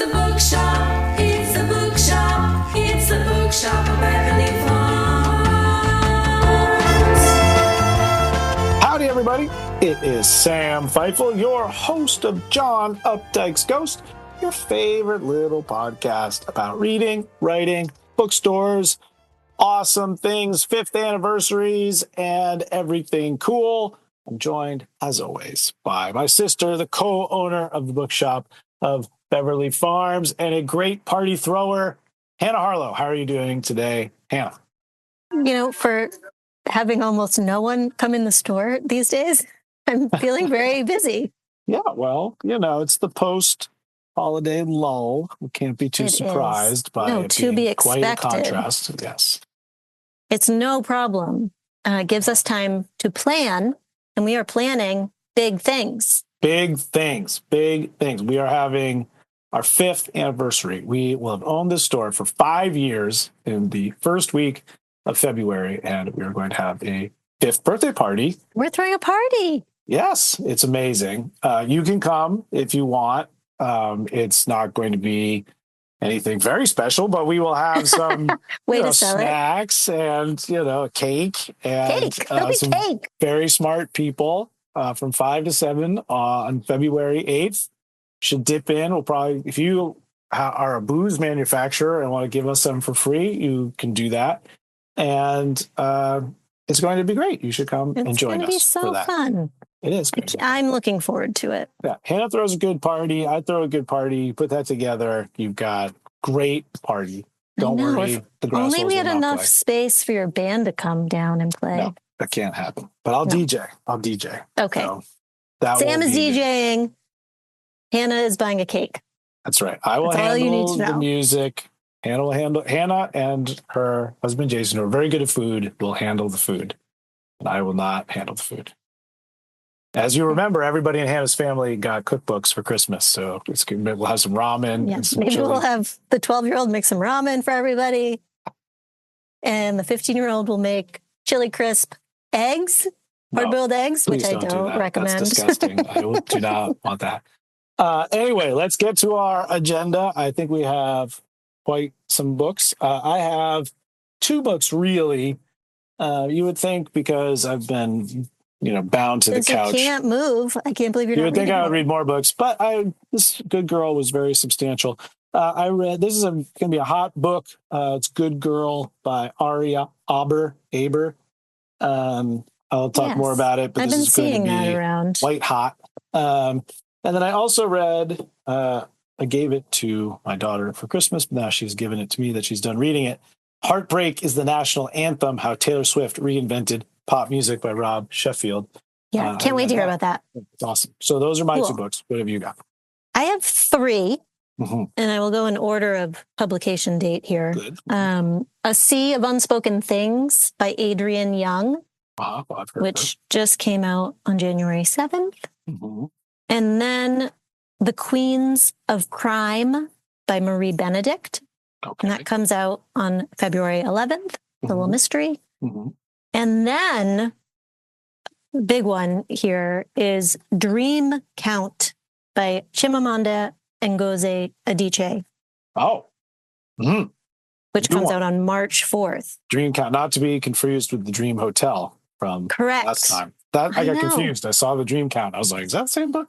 the bookshop, it's the bookshop, it's the bookshop of Beverly Farms. Howdy, everybody. It is Sam Feifel, your host of John Updike's Ghost, your favorite little podcast about reading, writing, bookstores, awesome things, 5th anniversaries, and everything cool. I'm joined, as always, by my sister, the co-owner of the bookshop of Beverly Farms, and a great party thrower, Hannah Harlow. How are you doing today, Hannah? You know, for having almost no one come in the store these days, I'm feeling very busy. Yeah, well, it's the post-holiday lull. We can't be too surprised by it to be being quite a expected. contrast. Yes. It's no problem. It gives us time to plan, and we are planning big things. Big things. We are having our 5th anniversary. We will have owned this store for 5 years in the first week of February, and we are going to have a 5th birthday party. We're throwing a party. Yes, it's amazing. You can come if you want. It's not going to be anything very special, but we will have some snacks and, a cake and some cake. very smart people from 5 to 7 on February 8th. Should dip in. We'll probably, if you are a booze manufacturer and want to give us some for free, you can do that. And it's going to be great. You should come and join us. It's going to be so fun. It is. I'm looking forward to it. Yeah. Hannah throws a good party. I throw a good party. You put that together. You've got great party. Don't worry. Only we had enough space for your band to come down and play. No, that can't happen. But I'll DJ. Okay. So Sam is DJing. Hannah is buying a cake. That's right. I will handle the music. Hannah and her husband Jason, who are very good at food, will handle the food. And I will not handle the food. As you remember, everybody in Hannah's family got cookbooks for Christmas, so we'll have some ramen. Yeah, and some maybe chili. we'll have the 12-year-old make some ramen for everybody, and the 15-year-old will make chili crisp eggs, hard-boiled eggs, which I don't recommend. That's disgusting. I do not want that. Anyway, let's get to our agenda. I think we have quite some books. I have 2 books, really. You would think, because I've been bound to the couch. You can't move. I can't believe you're not reading. You would think I would read more books, but this Good Girl was very substantial. I read, this is going to be a hot book. It's Good Girl by Aria Aber. I'll talk more about it, but I've this is going to be around. White hot. And then I also read, I gave it to my daughter for Christmas, but now she's given it to me that she's done reading it. Heartbreak is the National Anthem, How Taylor Swift Reinvented Pop Music by Rob Sheffield. Yeah, can't wait to hear about that. It's awesome. So those are my 2 books. What have you got? I have 3, and I will go in order of publication date here. Good. A Sea of Unspoken Things by Adrienne Young, which just came out on January 7th. Mm-hmm. And then The Queens of Crime by Marie Benedict. Okay. And that comes out on February 11th. A little mystery. Mm-hmm. And then the big one here is Dream Count by Chimamanda Ngozi Adichie. Oh. Mm-hmm. Which comes out on March 4th. Dream Count, not to be confused with the Dream Hotel from last time. I got confused. I saw the Dream Count. I was like, is that the same book?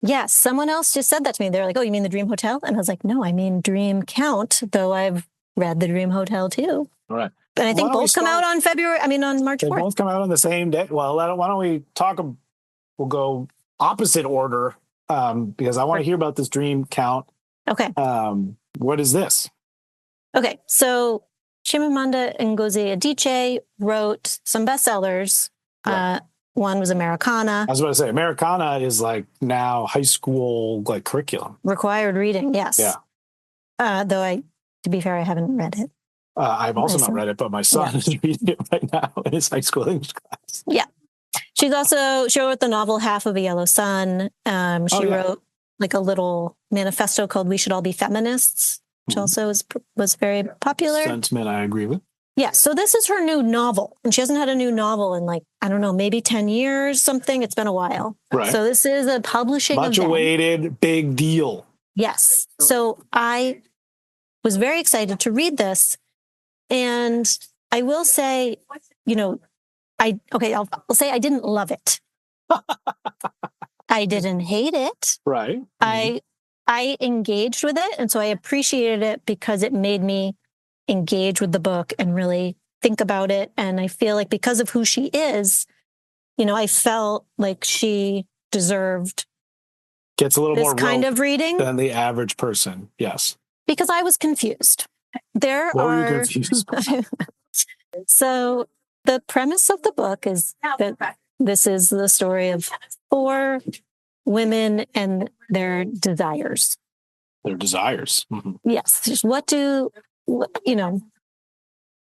Yes, someone else just said that to me. They're like, oh, you mean the Dream Hotel? And I was like, no, I mean Dream Count, though I've read the Dream Hotel too. All right. And I think both come out on March 4th. They both come out on the same day. Well, why don't we talk? We'll go opposite order because I want to hear about this Dream Count. Okay. What is this? Okay. So Chimamanda Ngozi Adichie wrote some bestsellers. Right. One was Americana. I was about to say, Americana is like now high school curriculum. Required reading, yes. Yeah. Though to be fair, I haven't read it. I've also not read it, but my son is reading it right now in his high school English class. Yeah. She wrote the novel Half of a Yellow Sun. She wrote a little manifesto called We Should All Be Feminists, which also was very popular. Sentiment I agree with. Yeah, so this is her new novel. And she hasn't had a new novel in I don't know, maybe 10 years, something. It's been a while. Right. So this is a publishing Much event. awaited, big deal. Yes. So I was very excited to read this. And I will say, I'll say I didn't love it. I didn't hate it. Right. I engaged with it. And so I appreciated it because it made me engage with the book and really think about it. And I feel like because of who she is, I felt like she deserved Gets a little this more kind rope of reading than the average person. Yes. because I was confused. What were you confused by? So the premise of the book is that this is the story of 4 women and their desires. Their desires. Mm-hmm. Yes. Just what do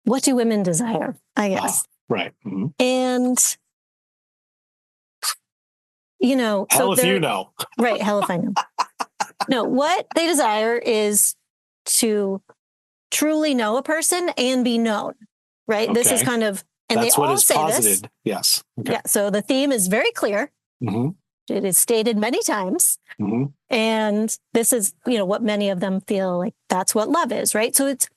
women desire, I guess. Right. Mm-hmm. And, hell if you know. Right. Hell if I know. No, what they desire is to truly know a person and be known. Right. Okay. This is kind of, and that's they what all is say posited. this. Yes. Okay. Yeah. So the theme is very clear. Mm-hmm. It is stated many times. Mm-hmm. And this is, what many of them feel like that's what love is, right? So it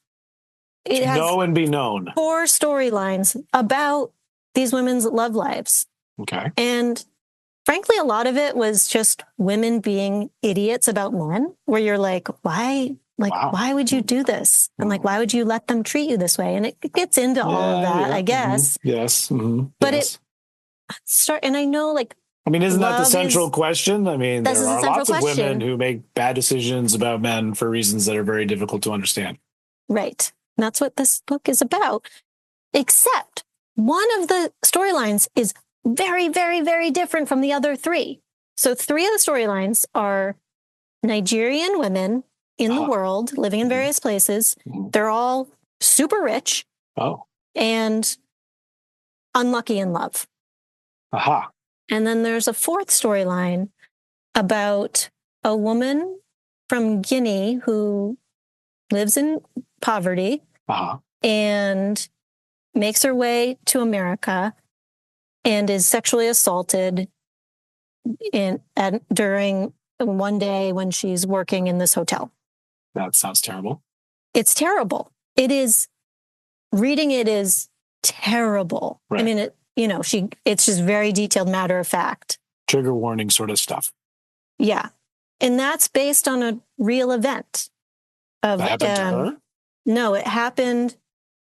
has know and be known. 4 storylines about these women's love lives. Okay. And frankly, a lot of it was just women being idiots about men, where you're like, why? Why would you do this? And why would you let them treat you this way? And it gets into all of that, I guess. Mm-hmm. Yes. Mm-hmm. But and I know isn't that the central question? There are lots of women who make bad decisions about men for reasons that are very difficult to understand. Right. And that's what this book is about. Except one of the storylines is very, very, very different from the other 3. So 3 of the storylines are Nigerian women in the world, living in various places. Mm-hmm. They're all super rich. Oh. And unlucky in love. Aha. And then there's a 4th storyline about a woman from Guinea who lives in poverty and makes her way to America and is sexually assaulted during one day when she's working in this hotel. That sounds terrible. It's terrible. It is. Reading it is terrible. Right. It's just very detailed, matter of fact. Trigger warning sort of stuff. Yeah. And that's based on a real event. That happened to her? No, it happened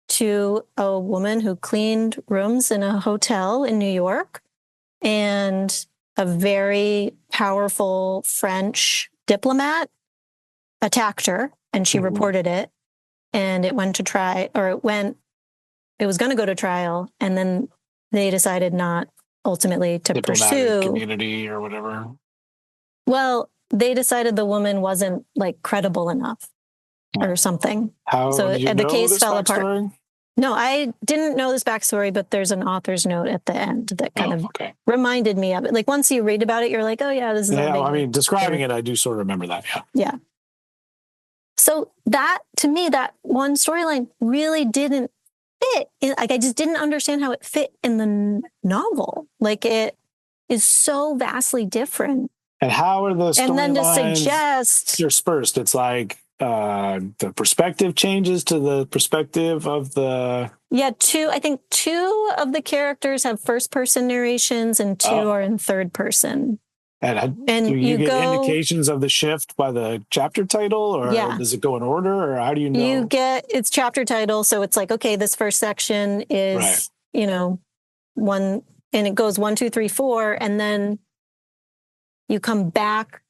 to a woman who cleaned rooms in a hotel in New York, and a very powerful French diplomat attacked her, and she reported it, and it went to trial, it was going to go to trial, and then they decided not ultimately to pursue community or whatever. Well, they decided the woman wasn't credible enough or something. So did you know the case fell apart. No, I didn't know this backstory, but there's an author's note at the end that kind of reminded me of it. Once you read about it, you're like, oh yeah, this is. Yeah, describing it, I do sort of remember that. Yeah. Yeah. So that, to me, that one storyline really didn't fit. I just didn't understand how it fit in the novel. It is so vastly different. And how are the storylines? And then to suggest dispersed? It's the perspective changes to the perspective of the. Yeah, I think 2 of the characters have first person narrations and 2 are in third person. And do you get indications of the shift by the chapter title, or does it go in order, or how do you know? It's chapter title. So it's okay, this first section is, one, and it goes 1, 2, 3, 4. And then you come back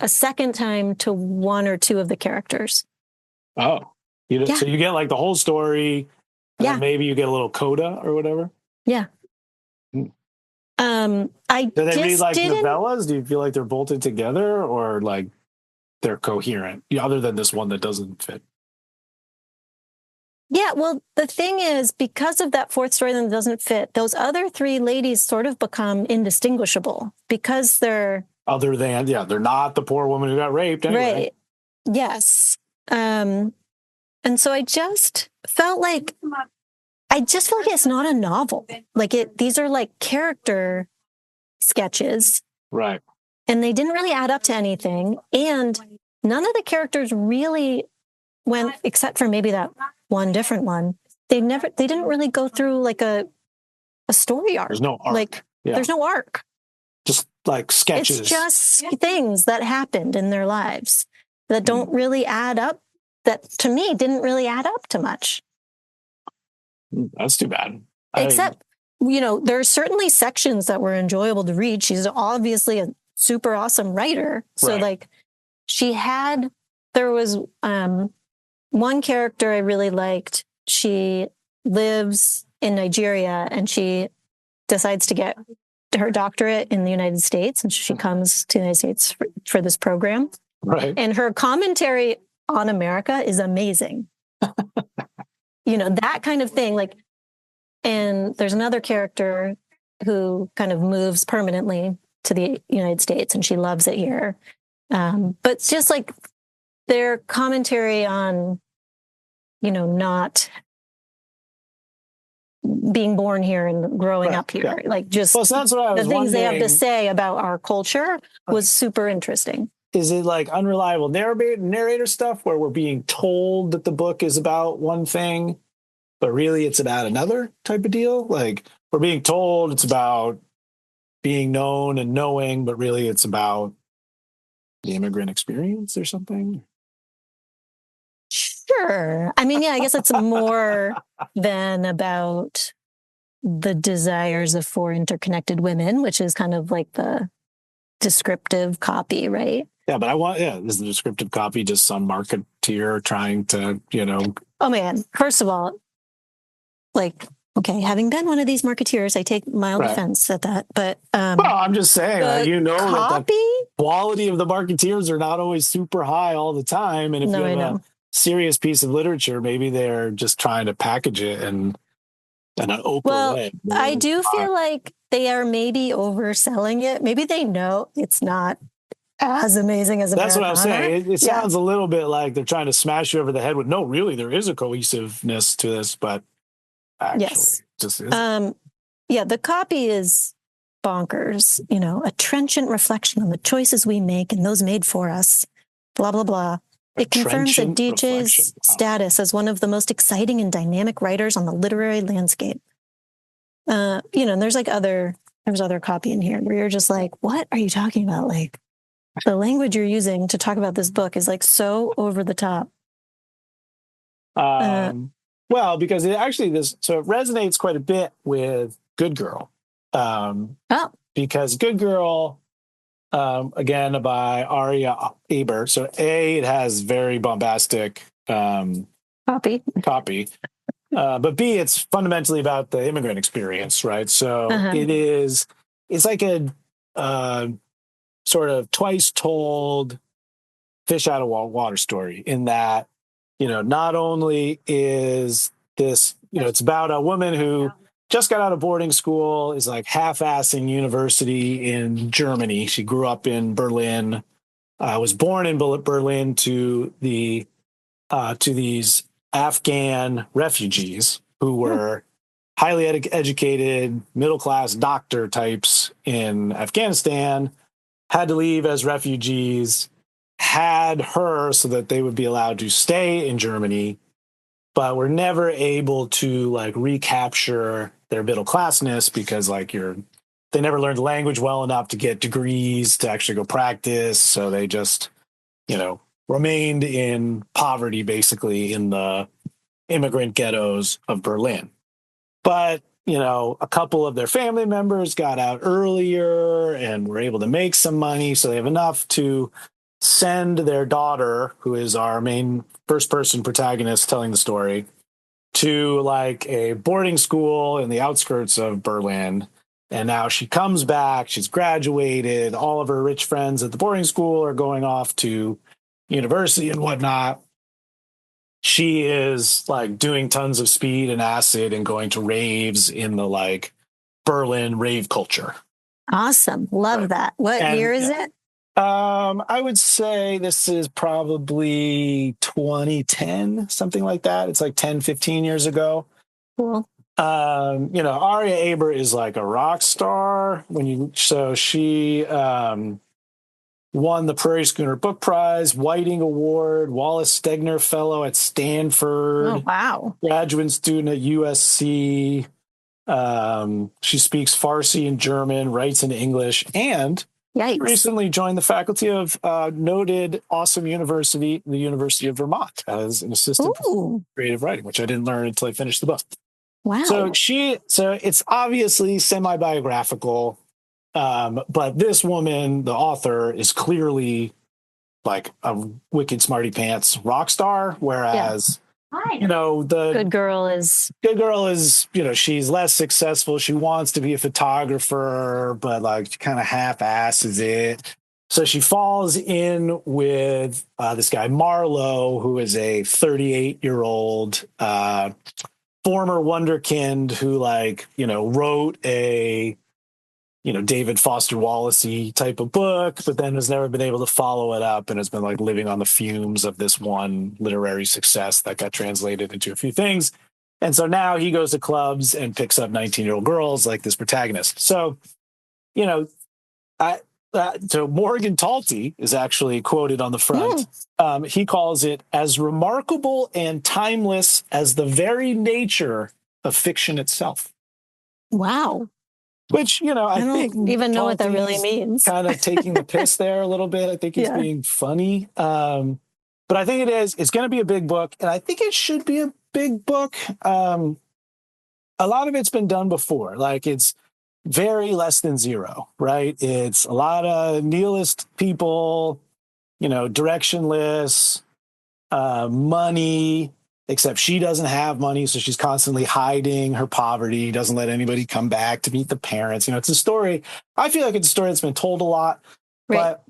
a second time to 1 or 2 of the characters. Oh, so you get the whole story. And then maybe you get a little coda or whatever. Yeah. Do they read novellas? Do you feel like they're bolted together, or they're coherent, other than this one that doesn't fit? Yeah, well, the thing is, because of that 4th story that doesn't fit, those other 3 ladies sort of become indistinguishable because they're. Other than, they're not the poor woman who got raped anyway. Right. Yes. And so I just felt like it's not a novel. These are character sketches. Right. and they didn't really add up to anything. And none of the characters really went, except for maybe that one different one. They didn't really go through like a story arc. There's no arc. Like, there's no arc. Just like sketches. It's just things that happened in their lives that don't really add up. That to me didn't really add up to much. That's too bad. Except, there are certainly sections that were enjoyable to read. She's obviously a super awesome writer. So Right. there was one character I really liked. She lives in Nigeria and she decides to get her doctorate in the United States. And she comes to the United States for this program. Right. And her commentary on America is amazing. That kind of thing. Like, and there's another character who kind of moves permanently to the United States and she loves it here. But it's just like their commentary on, not being born here and growing up here. Yeah. Like just well, so that's what I was the things they have to say about our culture was super interesting. Is it like unreliable narrator stuff where we're being told that the book is about one thing, but really it's about another type of deal? Like we're being told it's about being known and knowing, but really it's about the immigrant experience or something? Sure. I mean, yeah, I guess it's more than about the desires of four interconnected women, which is kind of like the descriptive copy, right? Yeah, but is the descriptive copy just some marketeer trying to, Oh man, first of all, like, okay, having been one of these marketeers, I take mild offense at that. But well, I'm just saying, that copy? the quality of the marketeers are not always super high all the time. And if you have a serious piece of literature, maybe they're just trying to package it in an Oprah way. I do feel like they are maybe overselling it. Maybe they know it's not as amazing as Americana. That's what I'm saying. It sounds a little bit like they're trying to smash you over the head with, no, really, there is a cohesiveness to this, but actually, just isn't. The copy is bonkers. A trenchant reflection on the choices we make and those made for us. Blah, blah, blah. It confirms Adichie's status as one of the most exciting and dynamic writers on the literary landscape. And there's other copy in here where you're just like, what are you talking about? Like, the language you're using to talk about this book is like so over the top. Well, because it resonates quite a bit with Good Girl. Because Good Girl, again, by Aria Aber. So it has very bombastic copy. But B, it's fundamentally about the immigrant experience, right? So it's like a sort of twice told fish out of water story in that, not only is this, it's about a woman who just got out of boarding school, is like half-assing university in Germany. She grew up in Berlin, was born in Berlin to these Afghan refugees who were highly educated, middle-class doctor types in Afghanistan, had to leave as refugees, had her so that they would be allowed to stay in Germany, but were never able to like recapture their middle classness because they never learned the language well enough to get degrees to actually go practice. So they just, remained in poverty, basically in the immigrant ghettos of Berlin. But a couple of their family members got out earlier and were able to make some money. So they have enough to send their daughter, who is our main first person protagonist telling the story, to like a boarding school in the outskirts of Berlin. And now she comes back, she's graduated, all of her rich friends at the boarding school are going off to university and whatnot. She is like doing tons of speed and acid and going to raves in the like Berlin rave culture. Awesome. Love that. What year is it? I would say this is probably 2010, something like that. It's like 10, 15 years ago. Cool. Aria Aber is like a rock star she won the Prairie Schooner Book Prize, Whiting Award, Wallace Stegner Fellow at Stanford, Oh, wow. graduate student at USC. She speaks Farsi and German, writes in English, and Yikes. recently joined the faculty of noted awesome university, the University of Vermont, as an assistant professor of creative writing, which I didn't learn until I finished the book. Wow. So it's obviously semi-biographical, but this woman, the author, is clearly like a wicked smarty pants rock star, whereas the good girl is, she's less successful. She wants to be a photographer, but like kind of half-asses it. So she falls in with this guy Marlowe, who is a 38-year-old former wonderkind who wrote a David Foster Wallace-y type of book, but then has never been able to follow it up and has been like living on the fumes of this one literary success that got translated into a few things. And so now he goes to clubs and picks up 19-year-old girls like this protagonist. So, so Morgan Talty is actually quoted on the front. He calls it as remarkable and timeless as the very nature of fiction itself. Wow. Which, I think don't even know what that really Talty's means. kind of taking the piss there a little bit. I think he's being funny. But I think it's going to be a big book, and I think it should be a big book. A lot of it's been done before. Like, it's very less than zero, right? It's a lot of nihilist people, directionless, money, except she doesn't have money, so she's constantly hiding her poverty, doesn't let anybody come back to meet the parents. It's a story. I feel like it's a story that's been told a lot, but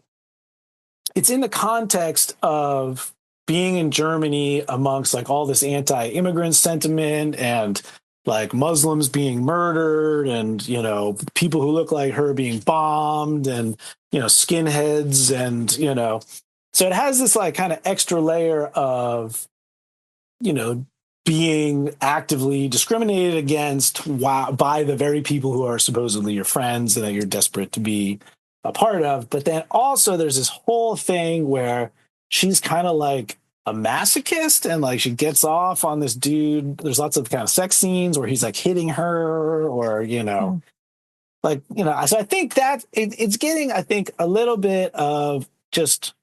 it's in the context of being in Germany amongst like all this anti-immigrant sentiment and like Muslims being murdered and, people who look like her being bombed and, skinheads and, so it has this like kind of extra layer of, being actively discriminated against by the very people who are supposedly your friends and that you're desperate to be a part of. But then also there's this whole thing where she's kind of like a masochist and like she gets off on this dude. There's lots of kind of sex scenes where he's like hitting her or, so I think that it's getting, I think, a little bit of just,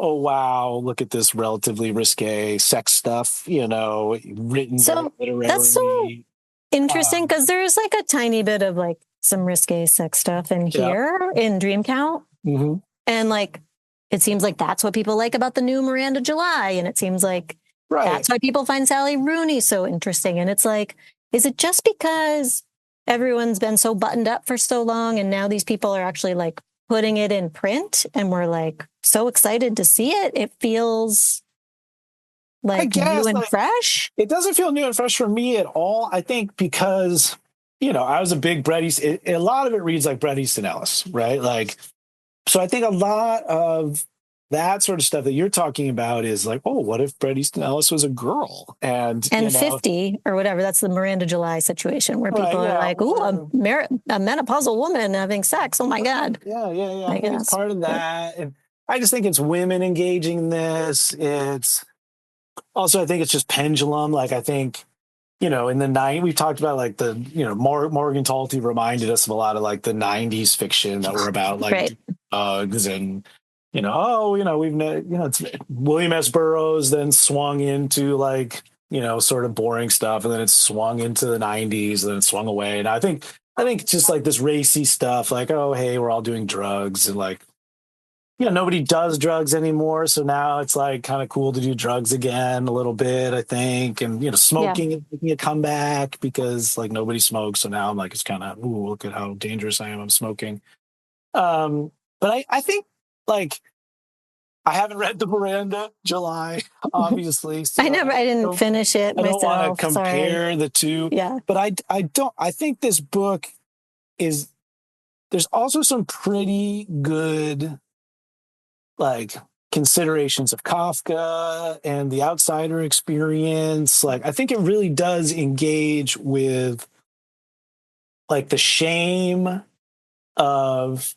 oh, wow, look at this relatively risque sex stuff, written So literarily. that's so interesting because there's like a tiny bit of like some risque sex stuff in here in Dream Count. Mm-hmm. And like, it seems like that's what people like about the new Miranda July. And it seems like that's why people find Sally Rooney so interesting. And it's like, is it just because everyone's been so buttoned up for so long and now these people are actually like putting it in print and we're like so excited to see it? It feels like new and fresh. It doesn't feel new and fresh for me at all. I think because, I was a big Bret Easton, a lot of it reads like Bret Easton Ellis, right? Like, so I think a lot of that sort of stuff that you're talking about is like, oh, what if Bret Easton Ellis was a girl? And 50 or whatever. That's the Miranda July situation where people are like, oh, a menopausal woman having sex. Oh my God. Yeah. I think it's part of that. And I just think it's women engaging in this. It's also, I think it's just pendulum. Like, I think, in the 90s, we've talked about like the, Morgan Talty reminded us of a lot of like the 90s fiction that were about like drugs and, it's William S. Burroughs then swung into like, sort of boring stuff. And then it swung into the 90s and then it swung away. And I think just like this racy stuff, like, oh, hey, we're all doing drugs and like, nobody does drugs anymore. So now it's like kind of cool to do drugs again a little bit, I think. And, smoking is making a comeback because like nobody smokes. So now I'm like, it's kind of, ooh, look at how dangerous I am. I'm smoking. But I think like, I haven't read the Miranda July, obviously. So I didn't finish it myself. I don't want to compare the two. Yeah. But I think this book there's also some pretty good like considerations of Kafka and the outsider experience. Like, I think it really does engage with like the shame of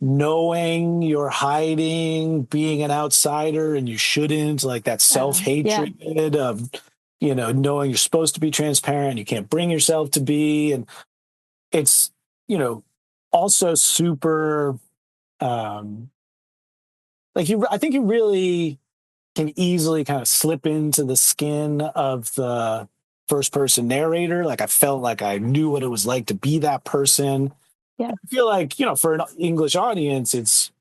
knowing you're hiding, being an outsider and you shouldn't, like that self-hatred of, knowing you're supposed to be transparent, you can't bring yourself to be. And it's, also super, I think you really can easily kind of slip into the skin of the first person narrator. Like I felt like I knew what it was like to be that person. Yeah. I feel like, for an English audience, it's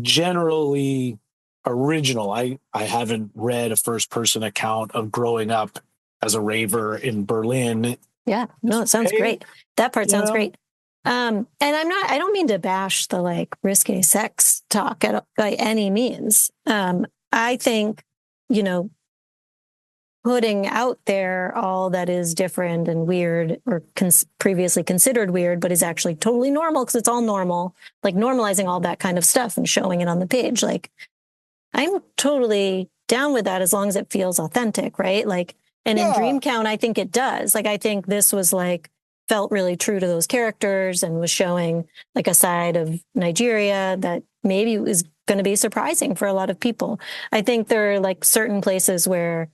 generally original. I haven't read a first person account of growing up as a raver in Berlin. Yeah. No, it sounds great. That part sounds great. And I don't mean to bash the like risque sex talk by any means. I think, putting out there all that is different and weird or previously considered weird, but is actually totally normal because it's all normal, like normalizing all that kind of stuff and showing it on the page. Like I'm totally down with that as long as it feels authentic, right? Like, and in Dream Count, I think it does. Like, I think this was like, felt really true to those characters and was showing like a side of Nigeria that maybe is going to be surprising for a lot of people. I think there are like certain places where,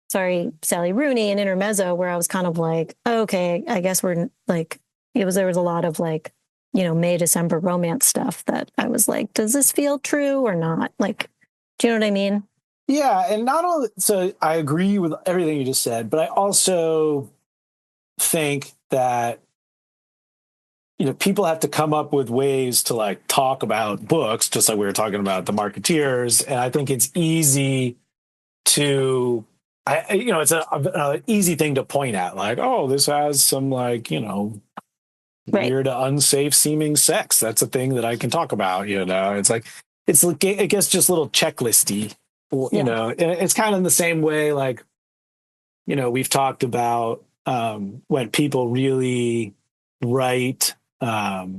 sorry, Sally Rooney and Intermezzo, where I was kind of like, okay, I guess we're like, there was a lot of like, May, December romance stuff that I was like, does this feel true or not? Like, do you know what I mean? Yeah. And not only, so I agree with everything you just said, but I also think that, people have to come up with ways to like talk about books, just like we were talking about the marketeers. And I think it's easy to, it's an easy thing to point at, like, oh, this has some like, weird, unsafe seeming sex. That's a thing that I can talk about. It's like, I guess just little checklisty, and it's kind of in the same way, like, we've talked about when people really write, like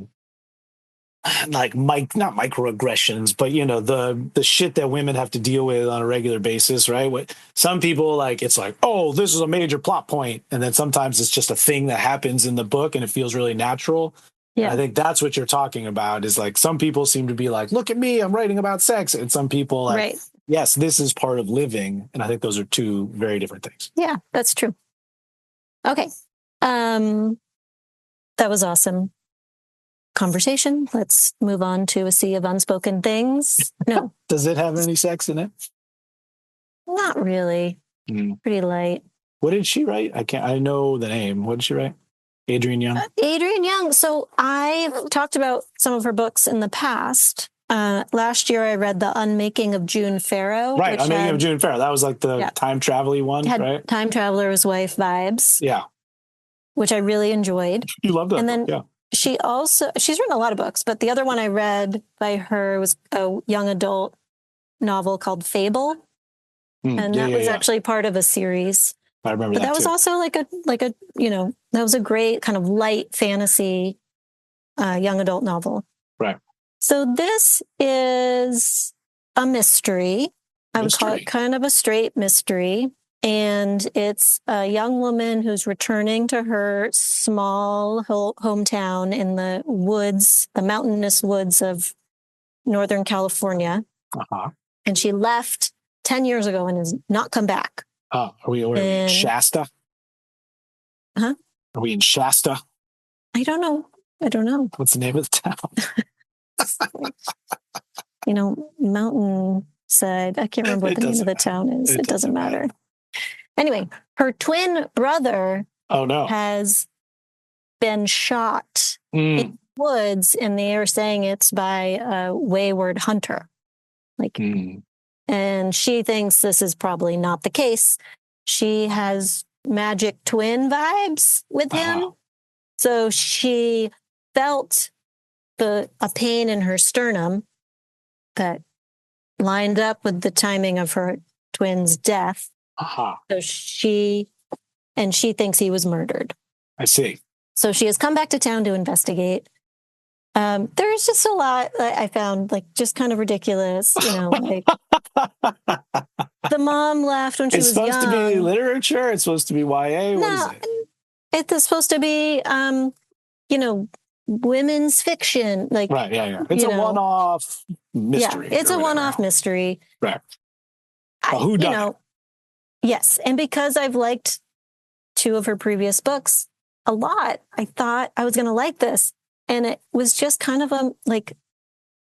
not microaggressions, but the shit that women have to deal with on a regular basis, right? What some people like, it's like, oh, this is a major plot point, and then sometimes it's just a thing that happens in the book and it feels really natural. Yeah, I think that's what you're talking about. Is like some people seem to be like, look at me, I'm writing about sex, and some people like, yes, this is part of living, and I think those are two very different things. Yeah, that's true. Okay, that was awesome conversation. Let's move on to A Sea of Unspoken Things. No. Does it have any sex in it? Not really. Pretty light. What did she write? I know the name. What did she write? Adrienne Young? Adrienne Young. So I've talked about some of her books in the past. Last year I read The Unmaking of June Farrow. Right, Unmaking of June Farrow. That was like the time travel-y one, right? Time Traveler's Wife vibes. Yeah. Which I really enjoyed. You loved that. And then yeah. She's written a lot of books, but the other one I read by her was a young adult novel called Fable. And that was actually part of a series. I remember that was also like a that was a great kind of light fantasy young adult novel. Right. So this is a mystery. I would call it kind of a straight mystery. And it's a young woman who's returning to her small hometown in the woods, the mountainous woods of Northern California. And she left 10 years ago and has not come back. Are we in Shasta? Huh? Are we in Shasta? I don't know. What's the name of the town? Mountain side. I can't remember what the name of the town is. It doesn't matter. Anyway, her twin brother has been shot in the woods, and they are saying it's by a wayward hunter. And she thinks this is probably not the case. She has magic twin vibes with him. So she felt a pain in her sternum that lined up with the timing of her twin's death. So she thinks he was murdered. I see. So she has come back to town to investigate. There's just a lot that I found just kind of ridiculous. The mom left when she was young. It's supposed to be literature. It's supposed to be YA. What is it? It's supposed to be, women's fiction. Like, right, yeah. It's a one-off mystery. Yeah, it's a one-off mystery. Right. Who done it? Yes. And because I've liked 2 of her previous books a lot, I thought I was going to like this. And it was just kind of like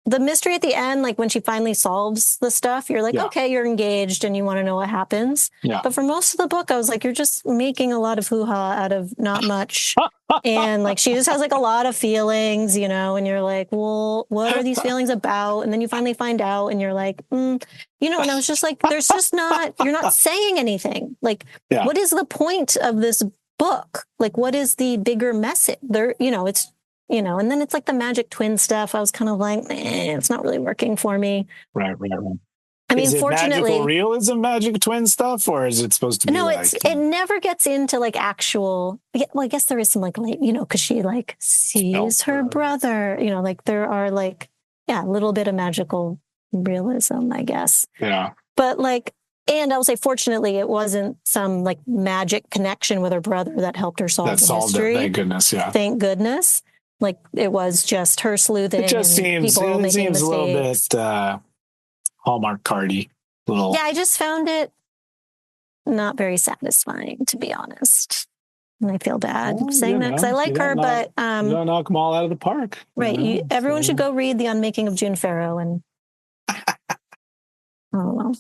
the mystery at the end, like when she finally solves the stuff, you're like, okay, you're engaged and you want to know what happens. Yeah. But for most of the book, I was like, you're just making a lot of hoo-ha out of not much. And like, she just has like a lot of feelings, and you're like, well, what are these feelings about? And then you finally find out and you're like, and I was just like, there's just you're not saying anything. Like, what is the point of this book? Like, what is the bigger message? It's, and then it's like the magic twin stuff. I was kind of like, it's not really working for me. Right. I mean, is it fortunately, magical realism, magic twin stuff, or is it supposed to be? No, it never gets into like actual. Well, I guess there is some like because she like sees her brother. Like there are like a little bit of magical realism, I guess. Yeah. But like, and I will say, fortunately, it wasn't some like magic connection with her brother that helped her solve the mystery. Thank goodness. Yeah. Thank goodness. Like it was just her sleuthing. It just seems a little bit Hallmark cardy. Yeah, I just found it not very satisfying, to be honest. And I feel bad saying that because I like her, but you don't knock them all out of the park. Right. Everyone should go read The Unmaking of June Farrow, and oh well,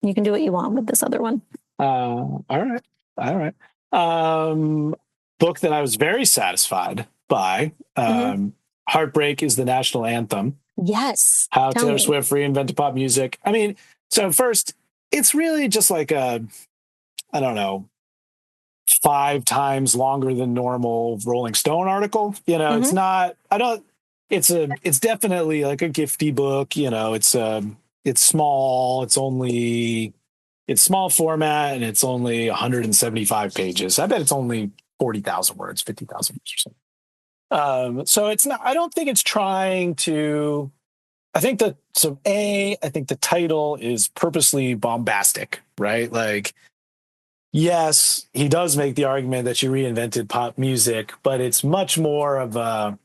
you can do what you want with this other one. All right. Book that I was very satisfied by. Heartbreak is the national anthem. Yes. How Taylor Swift reinvented pop music. I mean, so first, it's really just like I don't know, 5 times longer than normal Rolling Stone article. It's not, it's definitely like a gifty book. It's small. It's small format and it's only 175 pages. I bet it's only 40,000 words, 50,000 words or something. So it's not, I don't think it's trying to, I think the title is purposely bombastic, right? Like, yes, he does make the argument that she reinvented pop music, but it's much more of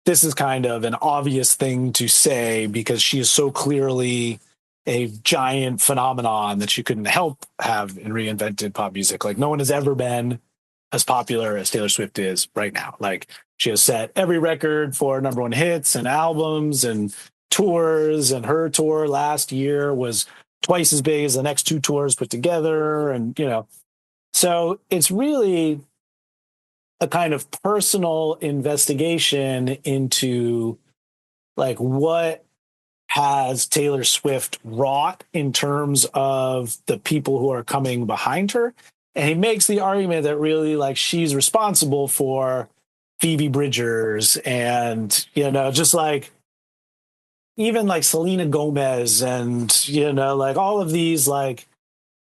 this is kind of an obvious thing to say because she is so clearly a giant phenomenon that she couldn't help have in reinvented pop music. Like no one has ever been as popular as Taylor Swift is right now. Like she has set every record for #1 hits and albums and tours, and her tour last year was twice as big as the next 2 tours put together. And, so it's really a kind of personal investigation into like what has Taylor Swift wrought in terms of the people who are coming behind her. And he makes the argument that really like she's responsible for Phoebe Bridgers and, just like even like Selena Gomez and, like all of these like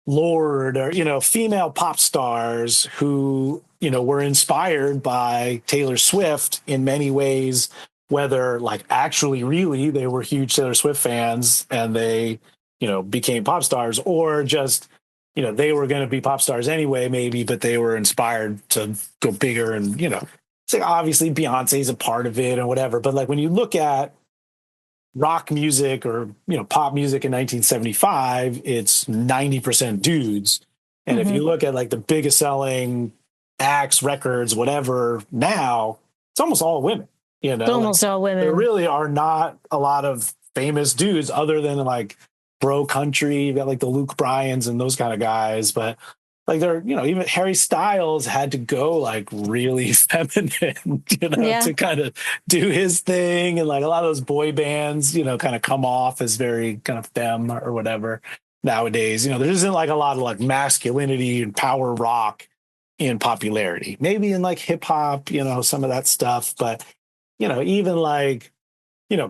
Lorde or, female pop stars who, were inspired by Taylor Swift in many ways, whether like actually really they were huge Taylor Swift fans and they, became pop stars, or just, they were going to be pop stars anyway, maybe, but they were inspired to go bigger. And, it's like obviously Beyonce is a part of it and whatever. But like when you look at rock music or, pop music in 1975, it's 90% dudes. And if you look at like the biggest selling acts, records, whatever now, it's almost all women, It's almost all women. There really are not a lot of famous dudes other than like bro country. You got like the Luke Bryans and those kind of guys, but like they're, even Harry Styles had to go like really feminine, to kind of do his thing. And like a lot of those boy bands, kind of come off as very kind of femme or whatever nowadays. There isn't like a lot of like masculinity and power rock in popularity, maybe in like hip hop, some of that stuff. But, even like,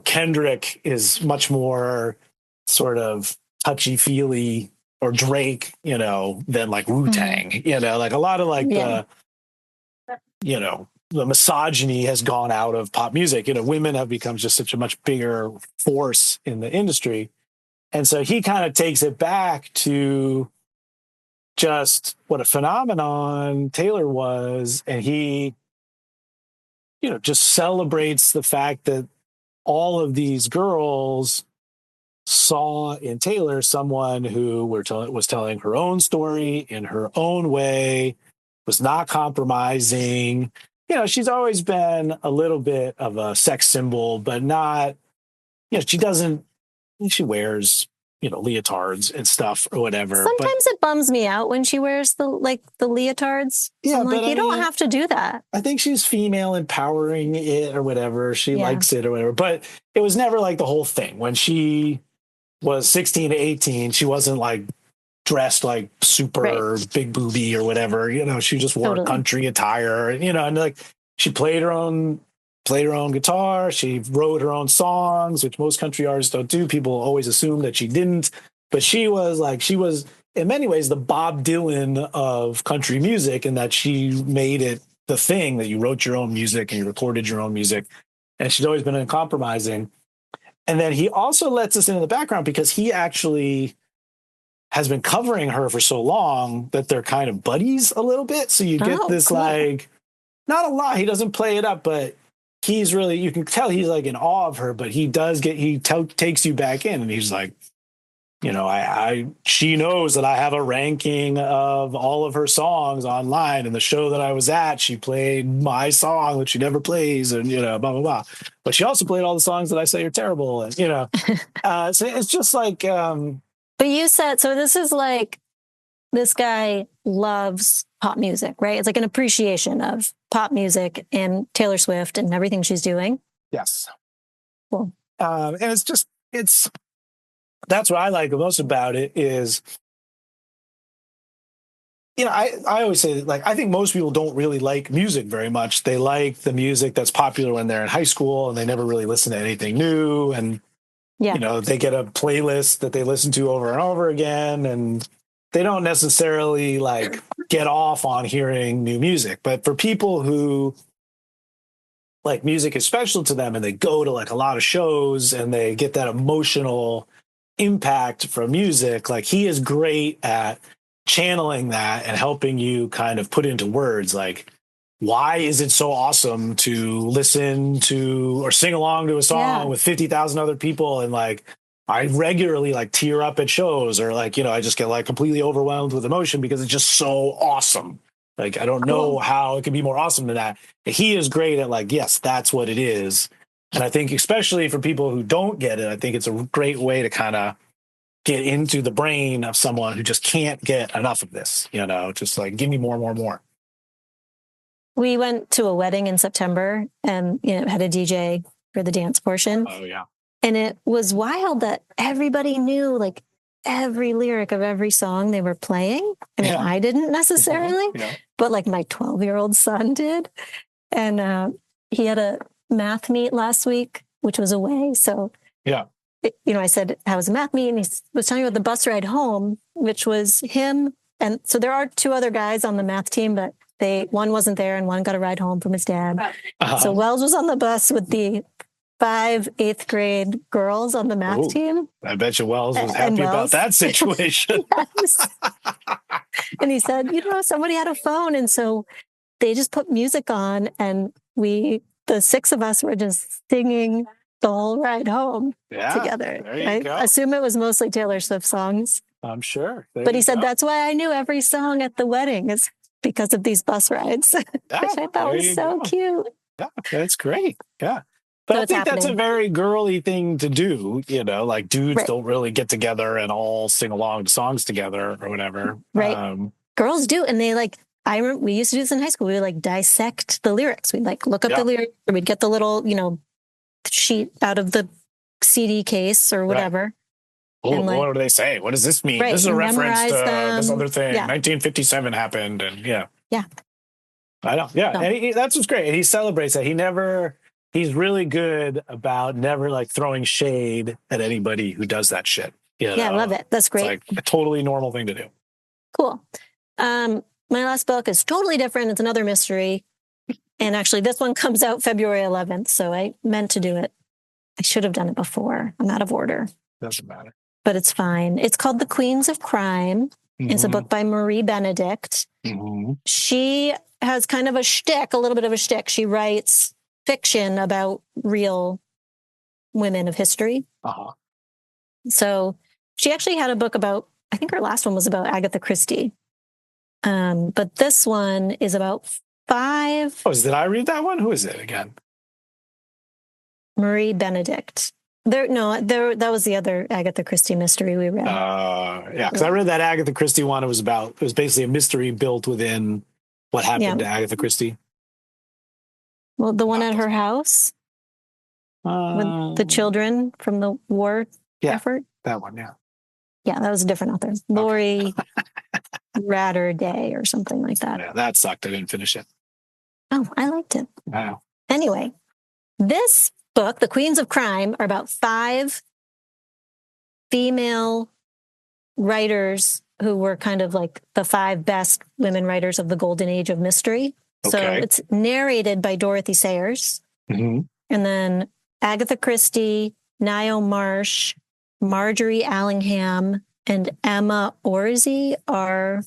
Kendrick is much more sort of touchy feely, or Drake, than like Wu-Tang, like a lot of like the misogyny has gone out of pop music. Women have become just such a much bigger force in the industry. And so he kind of takes it back to just what a phenomenon Taylor was. And he, just celebrates the fact that all of these girls saw in Taylor someone who was telling her own story in her own way, was not compromising. She's always been a little bit of a sex symbol, but not, she wears, leotards and stuff or whatever. Sometimes it bums me out when she wears the leotards. Yeah, I'm like, but you don't have to do that. I think she's female empowering it or whatever. She likes it or whatever. But it was never like the whole thing. When she was 16 to 18, she wasn't like dressed like super big booby or whatever. She just wore country attire, and like she played her own guitar. She wrote her own songs, which most country artists don't do. People always assume that she didn't, but she was in many ways the Bob Dylan of country music, in that she made it the thing that you wrote your own music and you recorded your own music, and she's always been uncompromising. And then he also lets us into the background because he actually has been covering her for so long that they're kind of buddies a little bit. So you get this cool. Like, not a lot. He doesn't play it up, but he's really, you can tell he's like in awe of her, but he takes you back in, and he's like, she knows that I have a ranking of all of her songs online, and the show that I was at, she played my song that she never plays, and blah blah blah. But she also played all the songs that I say are terrible, and so it's just like. But you said so. This is like, this guy loves pop music, right? It's like an appreciation of pop music and Taylor Swift and everything she's doing. Yes. Cool. And it's. That's what I like the most about it is, I always say that, like, I think most people don't really like music very much. They like the music that's popular when they're in high school, and they never really listen to anything new. And, they get a playlist that they listen to over and over again, and they don't necessarily like get off on hearing new music. But for people who like music is special to them, and they go to like a lot of shows and they get that emotional impact from music, like he is great at channeling that and helping you kind of put into words, like, why is it so awesome to listen to or sing along to a song with 50,000 other people? And like, I regularly like tear up at shows, or like, I just get like completely overwhelmed with emotion because it's just so awesome. Like, I don't know how it can be more awesome than that. He is great at like, yes, that's what it is. And I think especially for people who don't get it, I think it's a great way to kind of get into the brain of someone who just can't get enough of this, just like, give me more, more, more. We went to a wedding in September and, had a DJ for the dance portion. Oh, yeah. And it was wild that everybody knew like every lyric of every song they were playing. I mean, I didn't necessarily, but like my 12-year-old son did. And he had a math meet last week, which was away. So, I said, how was the math meet? And he was telling me about the bus ride home, which was him. And so there are two other guys on the math team, but one wasn't there and one got a ride home from his dad. Uh-huh. So Wells was on the bus with the 5 8th grade girls on the math team. I bet you Wells was happy about that situation. And he said, somebody had a phone. And so they just put music on, and the 6 of us were just singing the whole ride home together. I assume it was mostly Taylor Swift songs. I'm sure. But he said, that's why I knew every song at the wedding, is because of these bus rides, which I thought was so cute. Yeah, that's great. Yeah. But I think that's a very girly thing to do, like dudes don't really get together and all sing along to songs together or whatever. Right. Girls do. And they like, we used to do this in high school. We would like dissect the lyrics. We'd like look up the lyrics, or we'd get the little, sheet out of the CD case or whatever. Oh, what do they say? What does this mean? This is a reference to this other thing. 1957 happened. And I know. Yeah. No. And that's what's great. And he celebrates that. He's really good about never like throwing shade at anybody who does that shit. Yeah, I love it. That's great. It's like a totally normal thing to do. Cool. My last book is totally different. It's another mystery. And actually, this one comes out February 11th. So I meant to do it. I should have done it before. I'm out of order. Doesn't matter. But it's fine. It's called The Queens of Crime. Mm-hmm. It's a book by Marie Benedict. Mm-hmm. She has kind of a little bit of a shtick. She writes fiction about real women of history. Uh-huh. So she actually had a book about, I think her last one was about Agatha Christie. But this one is about 5. Oh, did I read that one? Who is it again? Marie Benedict. That was the other Agatha Christie mystery we read. Yeah, because I read that Agatha Christie one. It was basically a mystery built within what happened to Agatha Christie. Well, the one at her house with the children from the war effort. That one, yeah. Yeah, that was a different author. Lori Ratter Day or something like that. Yeah, that sucked. I didn't finish it. Oh, I liked it. Wow. Anyway, this book, The Queens of Crime, are about 5 female writers who were kind of like the 5 best women writers of the golden age of mystery. So it's narrated by Dorothy Sayers. Mm-hmm. And then Agatha Christie, Nio Marsh, Marjorie Allingham, and Emma Orczy are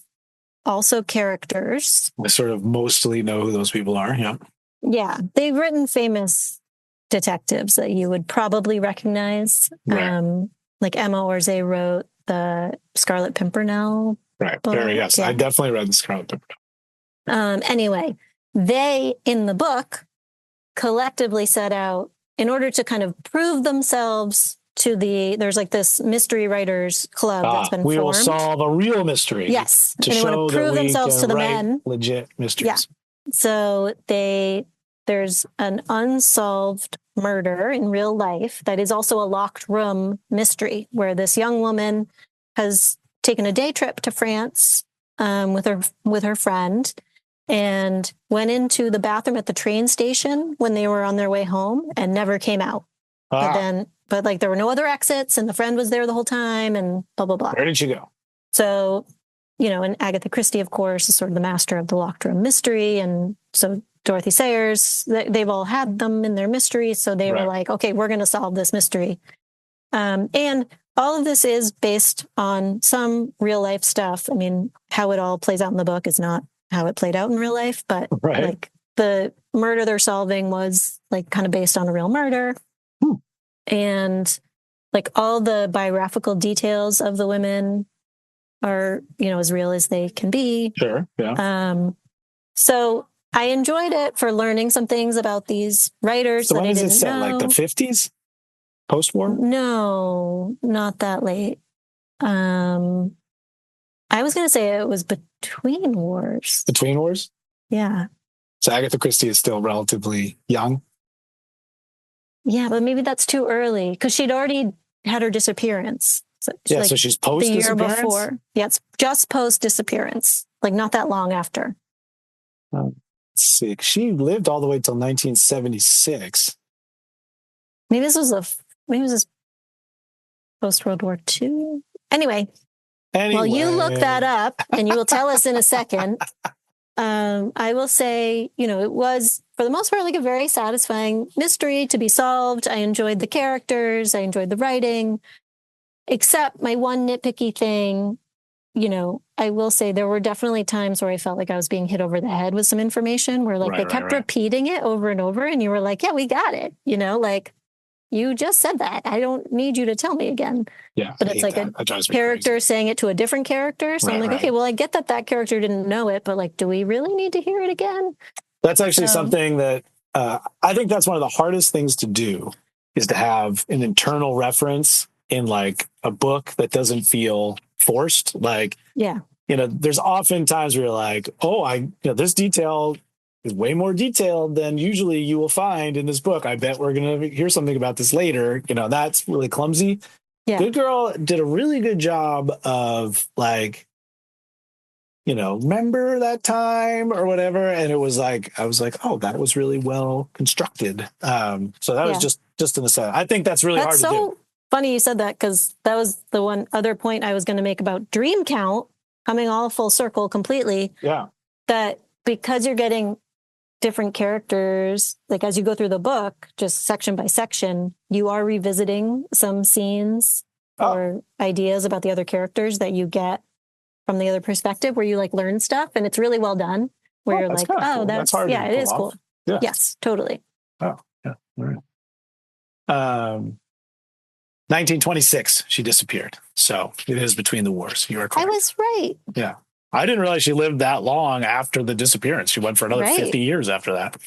also characters. I sort of mostly know who those people are, yeah. Yeah, they've written famous detectives that you would probably recognize. Right. Like Emma Orczy wrote the Scarlet Pimpernel. Right, book. yes. Yeah. I definitely read the Scarlet Pimpernel. Anyway, they, in the book, collectively set out, in order to kind of prove themselves to there's like this mystery writers club that's been we formed. will solve a real mystery. Yes. To and they show want to prove that we themselves can to the write men. legit mysteries. Yeah. So there's an unsolved murder in real life that is also a locked room mystery where this young woman has taken a day trip to France with her friend and went into the bathroom at the train station when they were on their way home and never came out. But like there were no other exits and the friend was there the whole time and blah, blah, blah. Where did she go? So, and Agatha Christie, of course, is sort of the master of the locked room mystery. And so Dorothy Sayers, they've all had them in their mystery. So they were like, okay, we're going to solve this mystery. And all of this is based on some real life stuff. I mean, how it all plays out in the book is not how it played out in real life, but like the murder they're solving was like kind of based on a real murder. And like all the biographical details of the women are, as real as they can be. Sure. Yeah. So I enjoyed it for learning some things about these writers. So that when I is it didn't set? know. Like the 50s? Post-war? No, not that late. I was going to say it was between wars. Between wars? Yeah. So Agatha Christie is still relatively young? Yeah, but maybe that's too early because she'd already had her disappearance. So so she's post-disappearance? The year before. Yeah, it's just post-disappearance, like not that long after. Let's see. She lived all the way till 1976. Maybe this was post-World War II. Anyway, well, you look that up and you will tell us in a second. I will say, it was, for the most part, like a very satisfying mystery to be solved. I enjoyed the characters. I enjoyed the writing. Except my one nitpicky thing, I will say there were definitely times where I felt like I was being hit over the head with some information where they kept repeating it over and over. And you were like, yeah, we got it. Like you just said that. I don't need you to tell me again. Yeah. But it's like a character saying it to a different character. So I'm like, okay, well, I get that character didn't know it, but like, do we really need to hear it again? That's actually something that I think that's one of the hardest things to do is to have an internal reference in like a book that doesn't feel forced. Like, there's often times where you're like, oh, this detail is way more detailed than usually you will find in this book. I bet we're going to hear something about this later. That's really clumsy. Yeah. Good Girl did a really good job of like, remember that time or whatever. And it was like, I was like, oh, that was really well constructed. So that was just an aside. I think that's really hard to do. Funny you said that because that was the one other point I was going to make about Dream Count coming all full circle completely. Yeah. That because you're getting different characters, like as you go through the book, just section by section, you are revisiting some scenes or ideas about the other characters that you get from the other perspective where you like learn stuff. And it's really well done where you're like, cool. that's hard. Yeah, it is cool. Yeah. Yes, totally. Oh, yeah. All right. 1926, she disappeared. So it is between the wars. You are correct. I was right. Yeah. I didn't realize she lived that long after the disappearance. She went for another 50 years after that.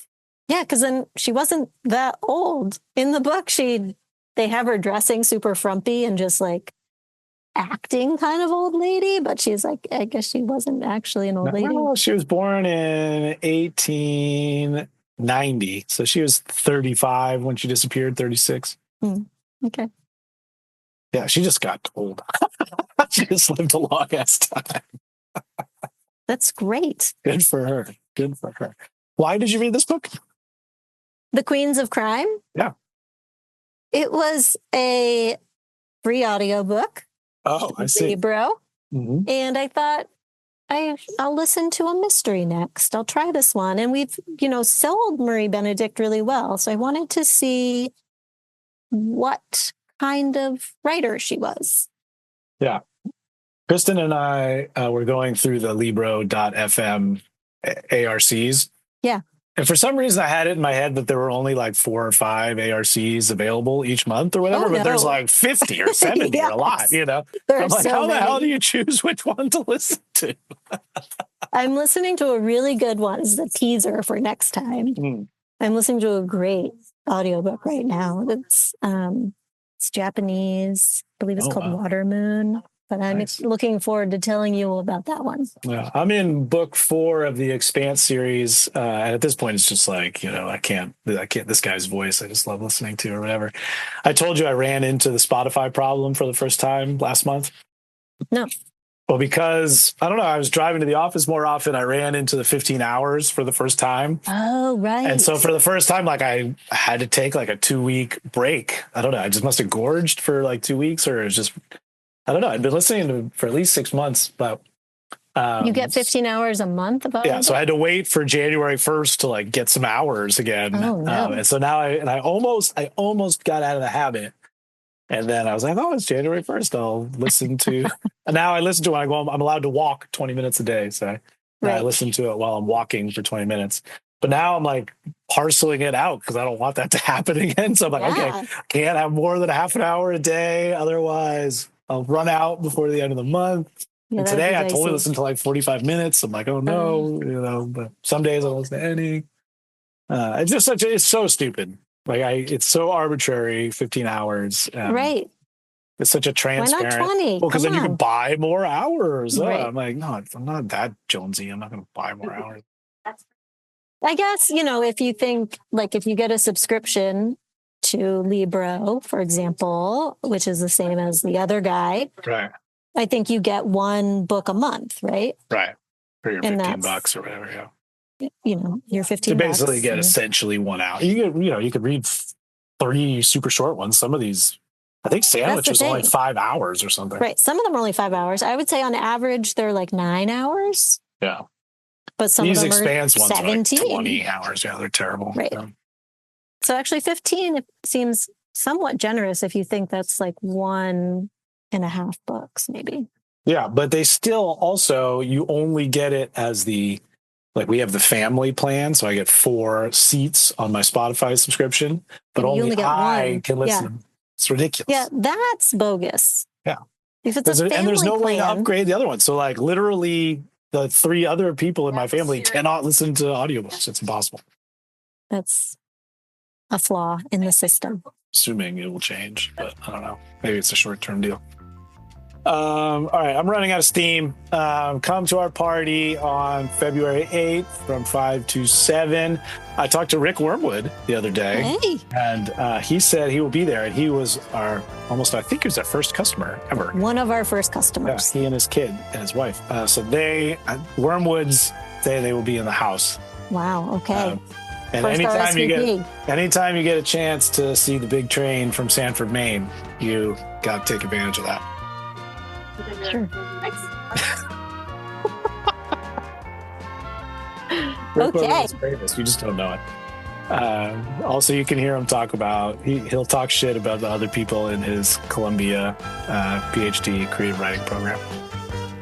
Yeah, because then she wasn't that old. In the book, they have her dressing super frumpy and just like acting kind of old lady, but she's like, I guess she wasn't actually an old lady. Well, she was born in 1890. So she was 35 when she disappeared, 36. Okay. Yeah, she just got old. She just lived a long ass time. That's great. Good for her. Good for her. Why did you read this book? The Queens of Crime? Yeah. It was a free audiobook. Oh, I see. Libro. Mm-hmm. And I thought, I'll listen to a mystery next. I'll try this one. And we've, sold Marie Benedict really well. So I wanted to see what kind of writer she was. Yeah. Kristen and I were going through the Libro.fm ARCs. Yeah. And for some reason, I had it in my head that there were only like 4 or 5 ARCs available each month or whatever, but there's like 50 or 70 Yes. or a lot, I'm like, so how many. the hell do you choose which one to listen to? I'm listening to a really good one. It's a teaser for next time. I'm listening to a great audiobook right now. It's Japanese. I believe it's called Water Moon. But I'm looking forward to telling you about that one. Yeah, I'm in book 4 of the Expanse series. And at this point, it's just like, I can't, this guy's voice, I just love listening to or whatever. I told you I ran into the Spotify problem for the first time last month. No. Well, because, I don't know, I was driving to the office more often. I ran into the 15 hours for the first time. Oh, right. And so for the first time, like I had to take like a 2-week break. I don't know. I just must have gorged for like 2 weeks or it was just, I don't know. I'd been listening to for at least 6 months, but you get 15 hours a month of yeah. So I had to wait for January 1st to like get some hours again. Oh, no. And so now I almost got out of the habit. And then I was like, oh, it's January 1st. I'll listen to, and now I listen to it when I go, I'm allowed to walk 20 minutes a day. So I listen to it while I'm walking for 20 minutes. But now I'm like parceling it out because I don't want that to happen again. So I'm like, okay, I can't have more than a half an hour a day. Otherwise I'll run out before the end of the month. Yeah, and today I totally listened to like 45 minutes. I'm like, oh no, but some days I'll listen to any. It's just it's so stupid. Like it's so arbitrary, 15 hours. Right. It's such a transparent. Why not 20? Well, because then you can buy more hours. Right. I'm like, no, I'm not that Jonesy. I'm not going to buy more hours. I guess, if you think like if you get a subscription to Libro, for example, which is the same as the other guy. Right. I think you get 1 book a month, right? Right. For your $15 or whatever, yeah. Your 15 to basically get essentially 1 hour. You could read 3 super short ones. Some of these, I think Sandwich was only 5 hours or something. Right. Some of them are only 5 hours. I would say on average, they're like 9 hours. Yeah. But some these of them Expanse are ones 17. are like 20 hours. Yeah, they're terrible. Right. Yeah. So actually 15, it seems somewhat generous if you think that's like 1.5 books, maybe. Yeah, but they still also, you only get it as we have the family plan, so I get 4 seats on my Spotify subscription, but only I can listen. Yeah. It's ridiculous. Yeah, that's bogus. Yeah. If it's a family and there's no way to plan, upgrade the other one. So like literally the 3 other people in my family cannot listen to audiobooks. It's impossible. That's a flaw in the system. Assuming it will change, but I don't know. Maybe it's a short-term deal. All right, I'm running out of steam. Come to our party on February 8th from 5 to 7. I talked to Rick Wormwood the other day, and he said he will be there. And he was I think he was our first customer ever. One of our first customers. Yeah, he and his kid and his wife. So Wormwoods say they will be in the house. Wow. Okay. And anytime you get a chance to see the big train from Sanford, Maine, you got to take advantage of that. Sure. Okay. You just don't know it. Also, you can hear him talk about, he'll talk shit about the other people in his Columbia PhD creative writing program.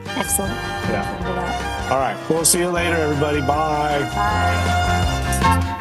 Excellent. Yeah. All right. We'll see you later, everybody. Bye. Bye.